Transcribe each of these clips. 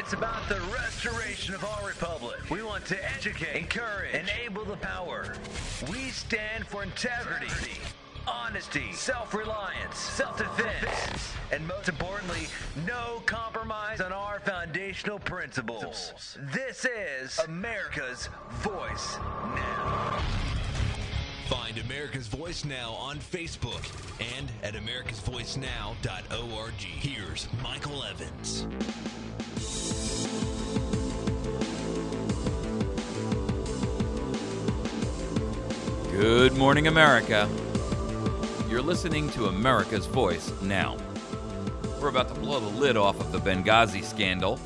It's about the restoration of our republic. We want to educate, encourage, enable the power. We stand for integrity, honesty, self-reliance, self-defense, and most importantly, no compromise on our foundational principles. This is America's Voice Now. Find America's Voice Now on Facebook and at americasvoicenow.org. Here's Michael Evans. Good morning, America. You're listening to America's Voice Now. We're about to blow the lid off of the Benghazi scandal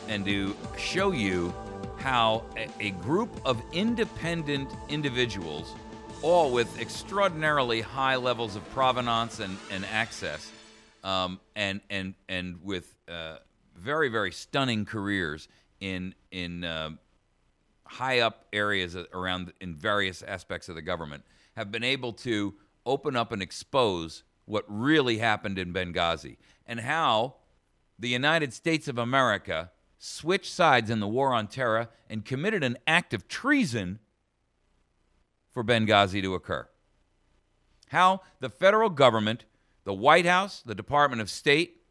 and to show you how a group of independent individuals, all with extraordinarily high levels of provenance and access, and with very, very stunning careers in high up areas around in various aspects of the government, have been able to open up and expose what really happened in Benghazi and how the United States of America switched sides in the war on terror and committed an act of treason for Benghazi to occur. How the federal government, the White House, the Department of State,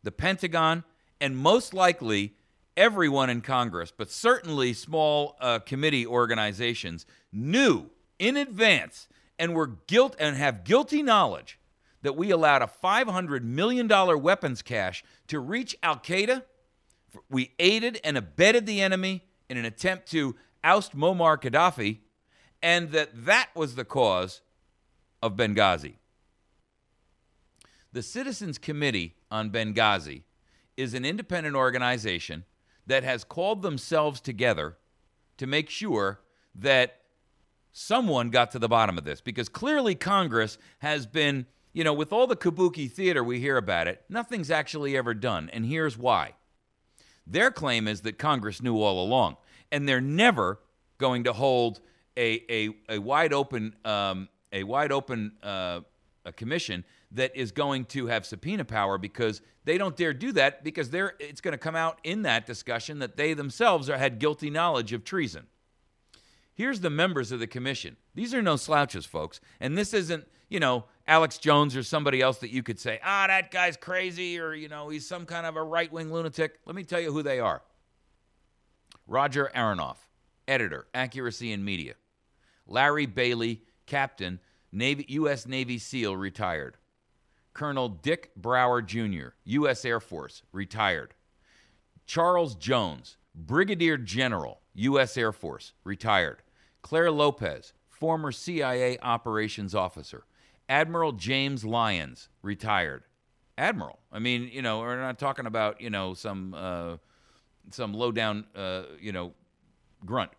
the Pentagon, and most likely everyone in Congress, but certainly small committee organizations, knew in advance and have guilty knowledge that we allowed a $500 million weapons cache to reach Al-Qaeda. We aided and abetted the enemy in an attempt to oust Muammar Gaddafi, and that was the cause of Benghazi. The Citizens Committee on Benghazi is an independent organization that has called themselves together to make sure that someone got to the bottom of this, because clearly Congress has been, with all the kabuki theater we hear about it, nothing's actually ever done, and here's why. Their claim is that Congress knew all along, and they're never going to hold a wide open commission that is going to have subpoena power, because they don't dare do that, because it's going to come out in that discussion that they themselves had guilty knowledge of treason. Here's the members of the commission. These are no slouches, folks, and this isn't, Alex Jones or somebody else that you could say, that guy's crazy, or, he's some kind of a right-wing lunatic. Let me tell you who they are. Roger Aronoff, editor, Accuracy in Media. Larry Bailey, captain, U.S. Navy SEAL, retired. Colonel Dick Brower, Jr., U.S. Air Force, retired. Charles Jones, Brigadier General, U.S. Air Force, retired. Claire Lopez, former CIA operations officer. Admiral James Lyons, retired. Admiral. I mean, we're not talking about, some low-down, grunt.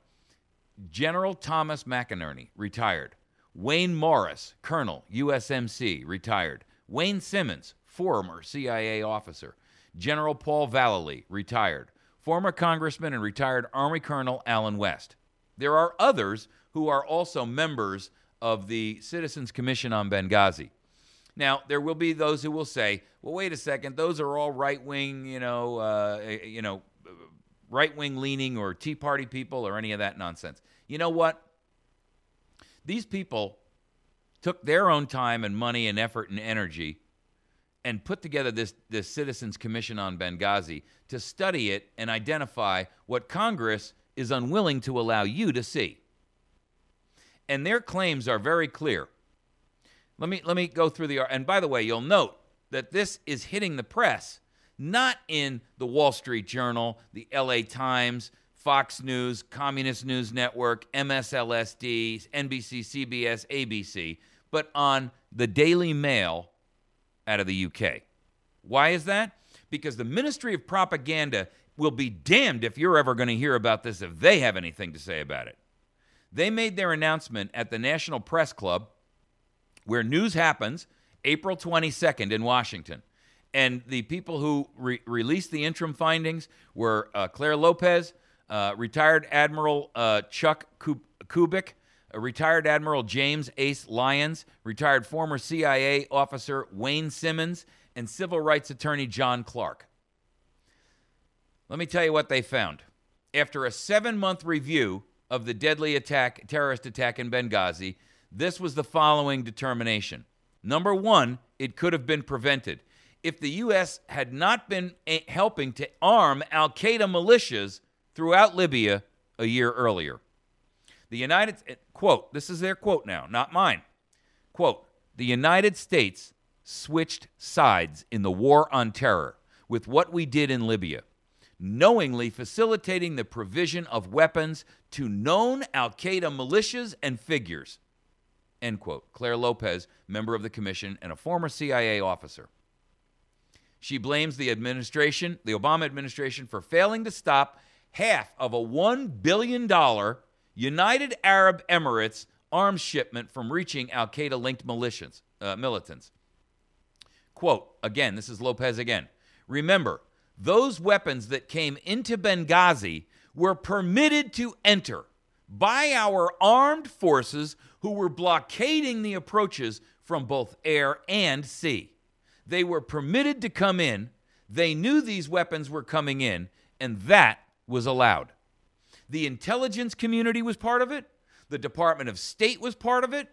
General Thomas McInerney, retired. Wayne Morris, Colonel, USMC, retired. Wayne Simmons, former CIA officer. General Paul Vallely, retired. Former Congressman and retired Army Colonel Alan West. There are others who are also members of the Citizens Commission on Benghazi. Now, there will be those who will say, well, wait a second, those are all right-wing, right-wing leaning or Tea Party people or any of that nonsense. You know what? These people took their own time and money and effort and energy and put together this Citizens Commission on Benghazi to study it and identify what Congress is unwilling to allow you to see. And their claims are very clear. Let me go through and by the way, you'll note that this is hitting the press, not in the Wall Street Journal, the LA Times, Fox News, Communist News Network, MSLSD, NBC, CBS, ABC, but on the Daily Mail out of the UK. Why is that? Because the Ministry of Propaganda will be damned if you're ever going to hear about this if they have anything to say about it. They made their announcement at the National Press Club, where news happens, April 22nd in Washington. And the people who released the interim findings were Claire Lopez, retired Admiral Chuck Kubik, retired Admiral James Ace Lyons, retired former CIA officer Wayne Simmons, and civil rights attorney John Clark. Let me tell you what they found. After a 7-month review of the deadly terrorist attack in Benghazi, this was the following determination. Number one, it could have been prevented if the U.S. had not been helping to arm Al-Qaeda militias throughout Libya a year earlier. The United, quote, this is their quote now, not mine. Quote, the United States switched sides in the war on terror with what we did in Libya, knowingly facilitating the provision of weapons to known Al-Qaeda militias and figures. End quote. Claire Lopez, member of the commission and a former CIA officer. She blames the administration, the Obama administration, for failing to stop half of a $1 billion United Arab Emirates arms shipment from reaching Al-Qaeda-linked militants. Quote, again, this is Lopez again. Remember, those weapons that came into Benghazi were permitted to enter by our armed forces who were blockading the approaches from both air and sea. They were permitted to come in. They knew these weapons were coming in, and that was allowed. The intelligence community was part of it. The Department of State was part of it.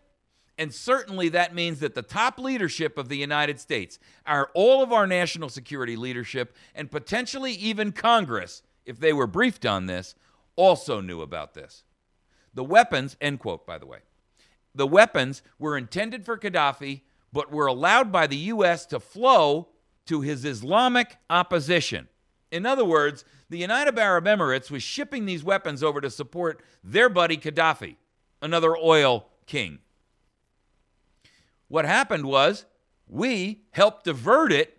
And certainly that means that the top leadership of the United States, all of our national security leadership, and potentially even Congress, if they were briefed on this, also knew about this. The weapons, end quote, by the way, the weapons were intended for Gaddafi, but were allowed by the U.S. to flow to his Islamic opposition. In other words, the United Arab Emirates was shipping these weapons over to support their buddy Gaddafi, another oil king. What happened was we helped divert it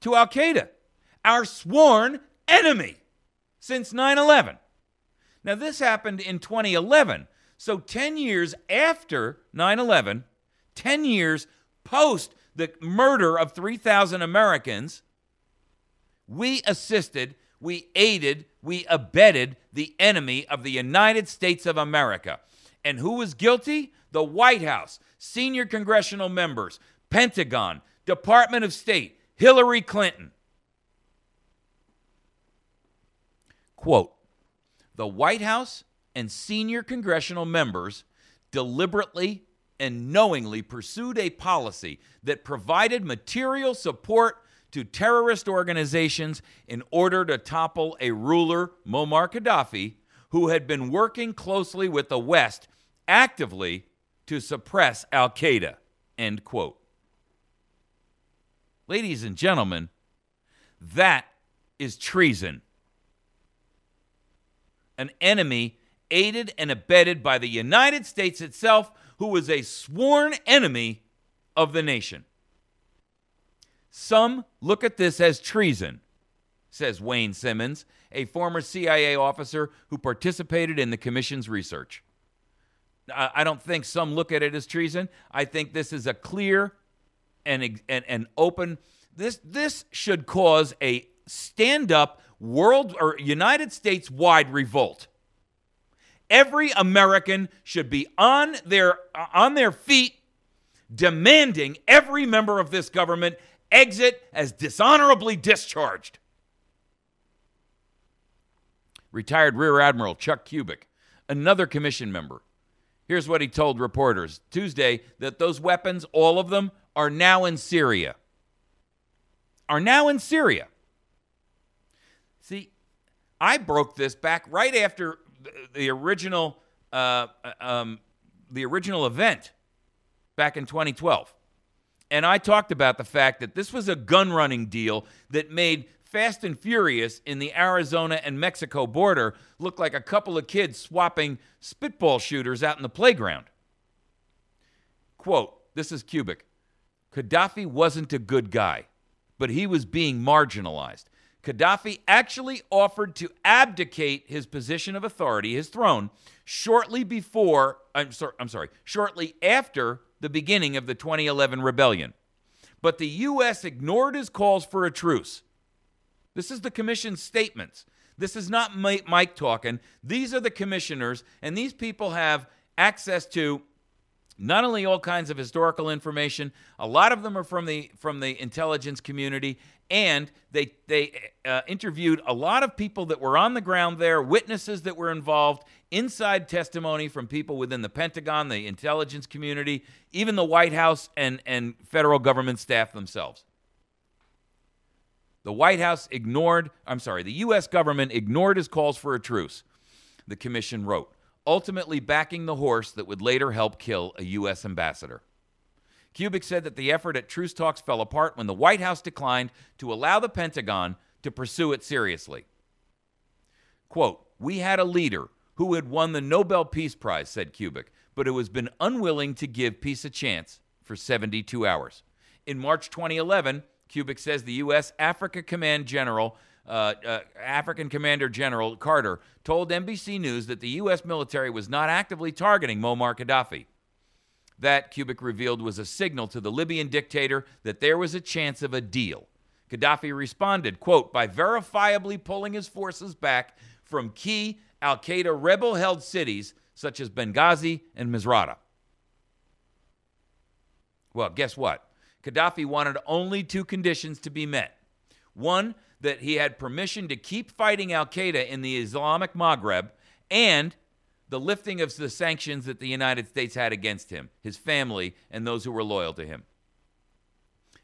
to Al-Qaeda, our sworn enemy since 9/11. Now, this happened in 2011, so 10 years after 9/11, 10 years post the murder of 3,000 Americans, we assisted, we aided, we abetted the enemy of the United States of America. And who was guilty? The White House, senior congressional members, Pentagon, Department of State, Hillary Clinton. Quote, the White House and senior congressional members deliberately and knowingly pursued a policy that provided material support to terrorist organizations in order to topple a ruler, Muammar Gaddafi, who had been working closely with the West actively to suppress Al-Qaeda, end quote. Ladies and gentlemen, that is treason. An enemy aided and abetted by the United States itself, who was a sworn enemy of the nation. Some look at this as treason, says Wayne Simmons, a former CIA officer who participated in the commission's research. I don't think some look at it as treason. I think this is a clear and open. This should cause a stand-up world or United States-wide revolt. Every American should be on their feet demanding every member of this government exit as dishonorably discharged. Retired Rear Admiral Chuck Kubik, another commission member. Here's what he told reporters Tuesday, that those weapons, all of them, are now in Syria. See, I broke this back right after the original event back in 2012. And I talked about the fact that this was a gun-running deal that made Fast and Furious in the Arizona and Mexico border look like a couple of kids swapping spitball shooters out in the playground. Quote, this is Kubik, Gaddafi wasn't a good guy, but he was being marginalized. Gaddafi actually offered to abdicate his position of authority, his throne, shortly after the beginning of the 2011 rebellion. But the U.S. ignored his calls for a truce. This is the commission's statements. This is not Mike talking. These are the commissioners, and these people have access to Not only all kinds of historical information, a lot of them are from the intelligence community, and they interviewed a lot of people that were on the ground there, witnesses that were involved, inside testimony from people within the Pentagon, the intelligence community, even the White House and federal government staff themselves. The U.S. government ignored his calls for a truce, the commission wrote, ultimately backing the horse that would later help kill a U.S. ambassador. Kubik said that the effort at truce talks fell apart when the White House declined to allow the Pentagon to pursue it seriously. Quote, "We had a leader who had won the Nobel Peace Prize," said Kubik, "but who has been unwilling to give peace a chance for 72 hours. In March 2011, Kubik says the U.S. African Commander General Carter told NBC News that the U.S. military was not actively targeting Muammar Gaddafi. That, Kubik revealed, was a signal to the Libyan dictator that there was a chance of a deal. Gaddafi responded, quote, by verifiably pulling his forces back from key Al-Qaeda rebel-held cities such as Benghazi and Misrata. Well, guess what? Gaddafi wanted only two conditions to be met. One, that he had permission to keep fighting Al-Qaeda in the Islamic Maghreb, and the lifting of the sanctions that the United States had against him, his family, and those who were loyal to him.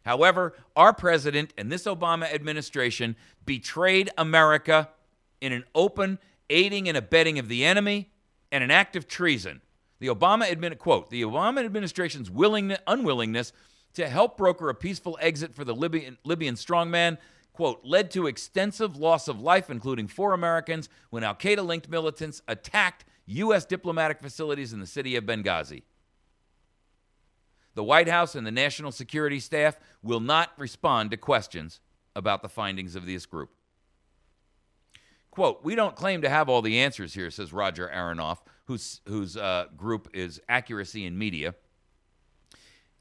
However, our president and this Obama administration betrayed America in an open aiding and abetting of the enemy and an act of treason. The Obama administration's unwillingness to help broker a peaceful exit for the Libyan strongman, quote, led to extensive loss of life, including 4 Americans, when Al-Qaeda-linked militants attacked U.S. diplomatic facilities in the city of Benghazi. The White House and the National Security Staff will not respond to questions about the findings of this group. Quote, we don't claim to have all the answers here, says Roger Aronoff, whose group is Accuracy in Media.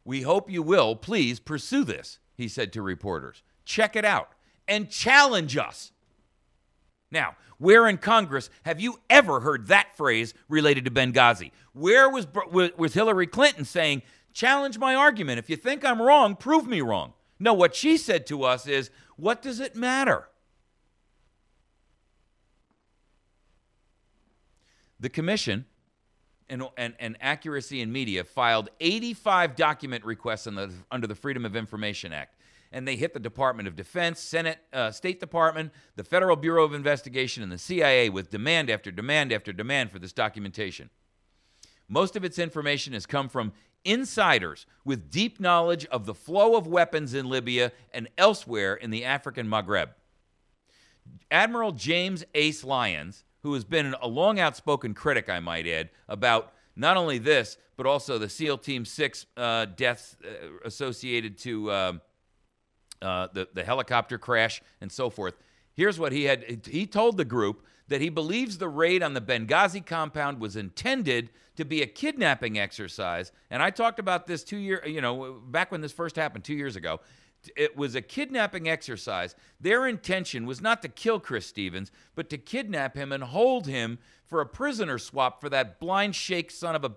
We hope you will please pursue this, he said to reporters. Check it out and challenge us. Now, where in Congress have you ever heard that phrase related to Benghazi? Where was Hillary Clinton saying, challenge my argument. If you think I'm wrong, prove me wrong. No, what she said to us is, what does it matter? The commission and Accuracy in Media filed 85 document requests under the Freedom of Information Act. And they hit the Department of Defense, Senate, State Department, the Federal Bureau of Investigation, and the CIA with demand after demand after demand for this documentation. Most of its information has come from insiders with deep knowledge of the flow of weapons in Libya and elsewhere in the African Maghreb. Admiral James Ace Lyons, who has been a long outspoken critic, I might add, about not only this, but also the SEAL Team 6 deaths associated to the helicopter crash and so forth. Here's what he had. He told the group that he believes the raid on the Benghazi compound was intended to be a kidnapping exercise. And I talked about this back when this first happened 2 years ago. It was a kidnapping exercise. Their intention was not to kill Chris Stevens, but to kidnap him and hold him for a prisoner swap for that blind sheikh son of a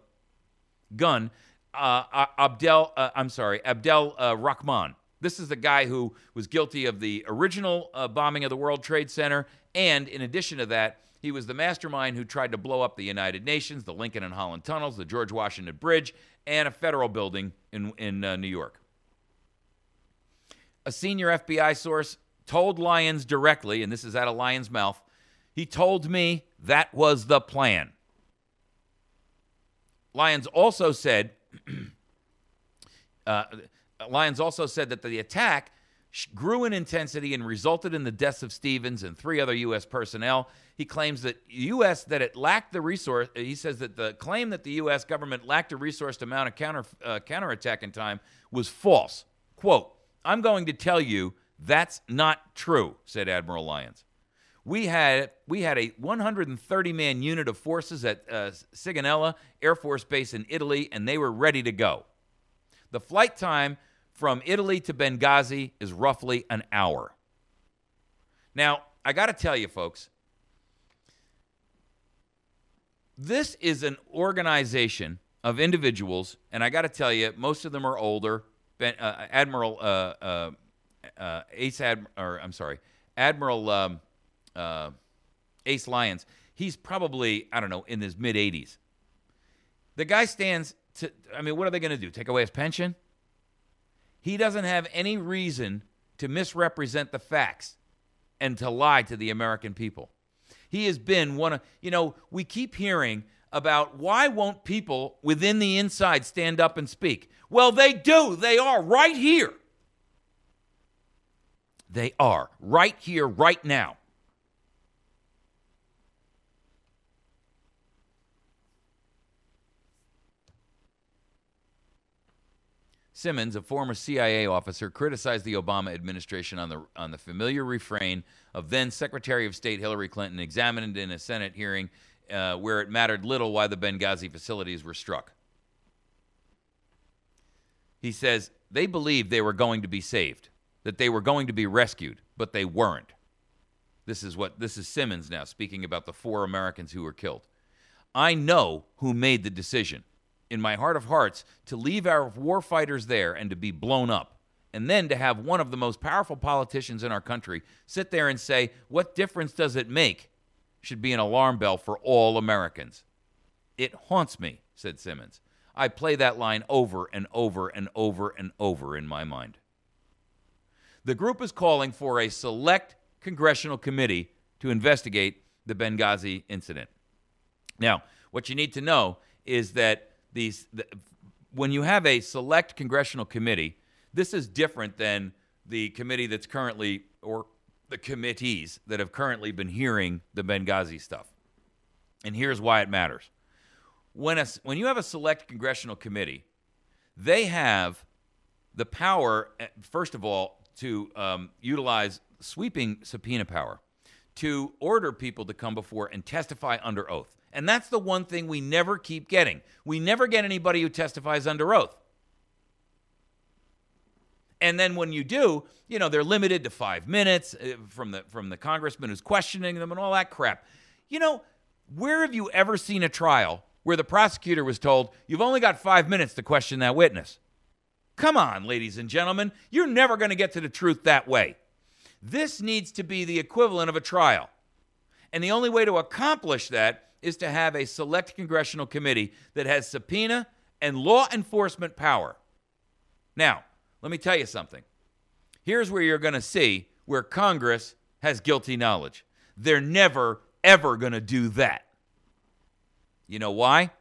gun, Abdel Rahman. This is the guy who was guilty of the original bombing of the World Trade Center, and in addition to that, he was the mastermind who tried to blow up the United Nations, the Lincoln and Holland tunnels, the George Washington Bridge, and a federal building in New York. A senior FBI source told Lyons directly, and this is out of Lyons' mouth, he told me that was the plan. Lyons also said that the attack grew in intensity and resulted in the deaths of Stevens and 3 other U.S. personnel. He claims that it lacked the resource. He says that the claim that the U.S. government lacked a resource to mount a counterattack in time was false. Quote, I'm going to tell you that's not true, said Admiral Lyons. We had a 130-man unit of forces at Sigonella Air Force Base in Italy, and they were ready to go. The flight time from Italy to Benghazi is roughly an hour. Now, I got to tell you, folks, this is an organization of individuals, and I got to tell you, most of them are older. Admiral Ace Lyons, he's probably, I don't know, in his mid-80s. The guy stands to, I mean, what are they going to do? Take away his pension? He doesn't have any reason to misrepresent the facts and to lie to the American people. He has been one of, we keep hearing about why won't people within the inside stand up and speak? Well, they do. They are right here. They are right here, right now. Simmons, a former CIA officer, criticized the Obama administration on the familiar refrain of then Secretary of State Hillary Clinton, examined in a Senate hearing where it mattered little why the Benghazi facilities were struck. He says they believed they were going to be saved, that they were going to be rescued, but they weren't. This is Simmons now speaking about the 4 Americans who were killed. I know who made the decision, in my heart of hearts, to leave our war fighters there and to be blown up, and then to have one of the most powerful politicians in our country sit there and say, what difference does it make, should be an alarm bell for all Americans. It haunts me, said Simmons. I play that line over and over and over and over in my mind. The group is calling for a select congressional committee to investigate the Benghazi incident. Now, what you need to know is that when you have a select congressional committee, this is different than the committee that's currently, or the committees that have currently been hearing the Benghazi stuff. And here's why it matters. When you have a select congressional committee, they have the power, first of all, to utilize sweeping subpoena power to order people to come before and testify under oath. And that's the one thing we never keep getting. We never get anybody who testifies under oath. And then when you do, they're limited to 5 minutes from the congressman who's questioning them and all that crap. Where have you ever seen a trial where the prosecutor was told, you've only got 5 minutes to question that witness? Come on, ladies and gentlemen. You're never going to get to the truth that way. This needs to be the equivalent of a trial. And the only way to accomplish that is to have a select congressional committee that has subpoena and law enforcement power. Now, let me tell you something. Here's where you're going to see where Congress has guilty knowledge. They're never, ever going to do that. You know why?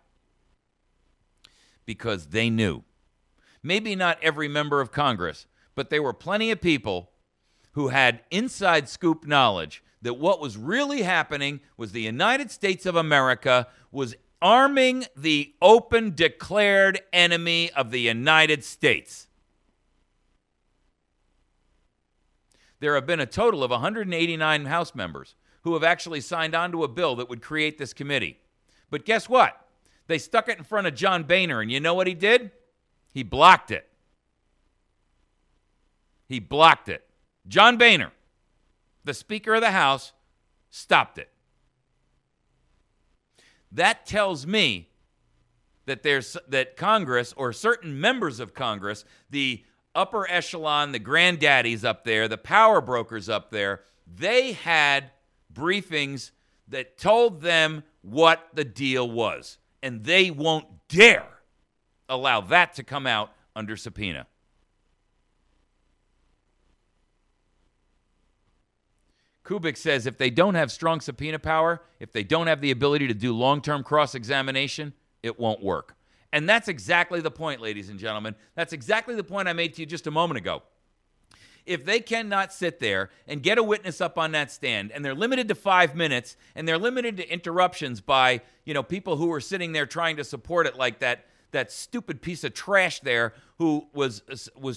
Because they knew. Maybe not every member of Congress, but there were plenty of people who had inside scoop knowledge that what was really happening was the United States of America was arming the open declared enemy of the United States. There have been a total of 189 House members who have actually signed on to a bill that would create this committee. But guess what? They stuck it in front of John Boehner, and you know what he did? He blocked it. He blocked it. John Boehner, the Speaker of the House, stopped it. That tells me that Congress, or certain members of Congress, the upper echelon, the granddaddies up there, the power brokers up there, they had briefings that told them what the deal was. And they won't dare allow that to come out under subpoena. Kubik says if they don't have strong subpoena power, if they don't have the ability to do long-term cross-examination, it won't work. And that's exactly the point, ladies and gentlemen. That's exactly the point I made to you just a moment ago. If they cannot sit there and get a witness up on that stand, and they're limited to 5 minutes, and they're limited to interruptions by, people who are sitting there trying to support it, like that stupid piece of trash there who was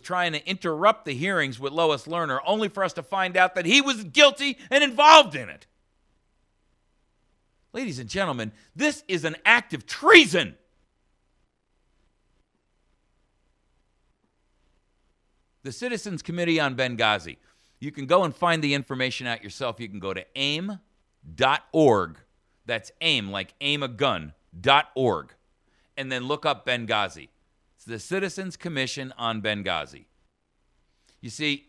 trying to interrupt the hearings with Lois Lerner, only for us to find out that he was guilty and involved in it. Ladies and gentlemen, this is an act of treason. The Citizens Committee on Benghazi. You can go and find the information out yourself. You can go to aim.org. That's aim, like aim a gun.org. and then look up Benghazi. It's the Citizens Commission on Benghazi. You see,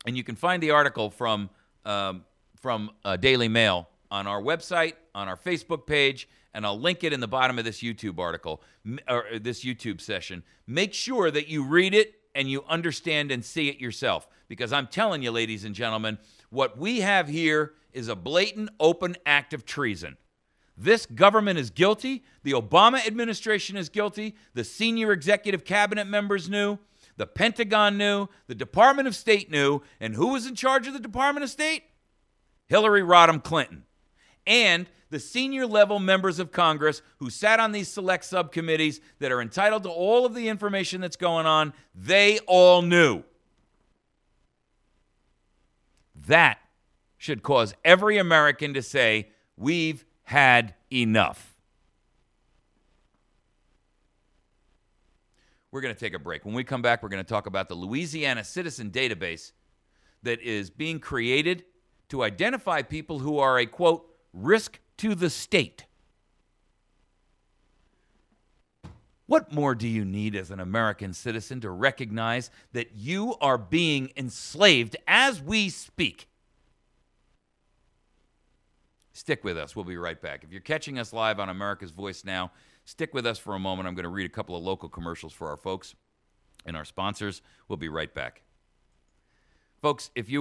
and you can find the article from Daily Mail on our website, on our Facebook page, and I'll link it in the bottom of this YouTube article, or this YouTube session. Make sure that you read it and you understand and see it yourself, because I'm telling you, ladies and gentlemen, what we have here is a blatant, open act of treason. This government is guilty. The Obama administration is guilty. The senior executive cabinet members knew. The Pentagon knew. The Department of State knew. And who was in charge of the Department of State? Hillary Rodham Clinton. And the senior level members of Congress who sat on these select subcommittees that are entitled to all of the information that's going on, they all knew. That should cause every American to say, we've had enough. We're going to take a break. When we come back, we're going to talk about the Louisiana Citizen Database that is being created to identify people who are a, quote, risk to the state. What more do you need as an American citizen to recognize that you are being enslaved as we speak? Stick with us. We'll be right back. If you're catching us live on America's Voice Now, stick with us for a moment. I'm going to read a couple of local commercials for our folks and our sponsors. We'll be right back. Folks, if you